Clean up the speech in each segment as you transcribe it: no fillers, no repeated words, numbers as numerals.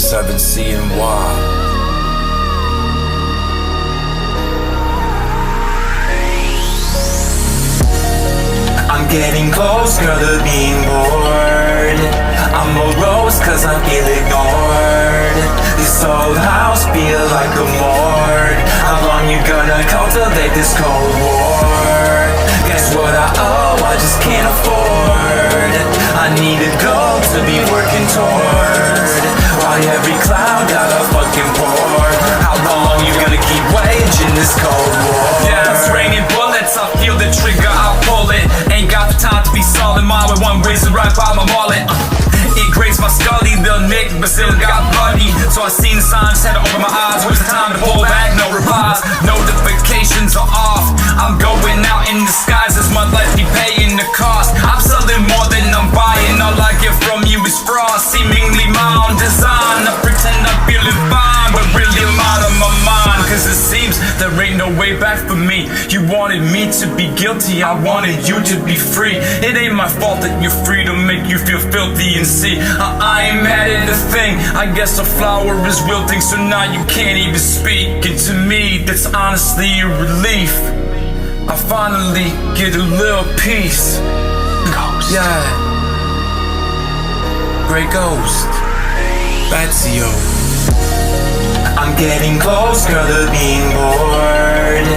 7CNY. I'm getting close, girl, to being bored. I'm morose cause I feel ignored. This old house feel like a morgue. How long you gonna cultivate this cold war? Guess what I owe, I just can't afford. I need a goal to be working toward. Why every cloud got a fucking pour? How long you gonna keep waging this cold war? Yeah, it's raining bullets, I feel the trigger, I'll pull it. Ain't got the time to be solid, mine with one razor right by my wallet. It grates my scully, little nick, but still got bloody. So I seen the signs, had to open my eyes. Where's the time to pull back? No replies, notifications are off. I'm going out in disguise as my life be paying the cost. I'm selling more than I'm buying. All I get from you is fraud, seemingly my own design. I pretend I'm feeling fine, but really I'm out of my mind. Cause it seems there ain't no way back for me. You wanted me to be guilty, I wanted you to be free. It ain't my fault that you're free to make you feel filthy and see. I ain't mad at a thing, I guess a flower is wilting, so now you can't even speak. And to me, that's honestly a relief. I finally get a little peace. Ghost. Yeah. Great Ghost. Batsio. I'm getting close, girl, to being bored.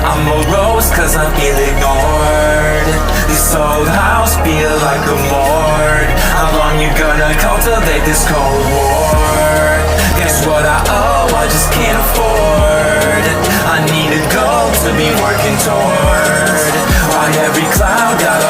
I'm morose cause I feel ignored. This old house feel like a morgue. How long you gonna cultivate this cold war? Guess what I owe, I just can't afford. I need a goal to be working toward. Why every cloud got a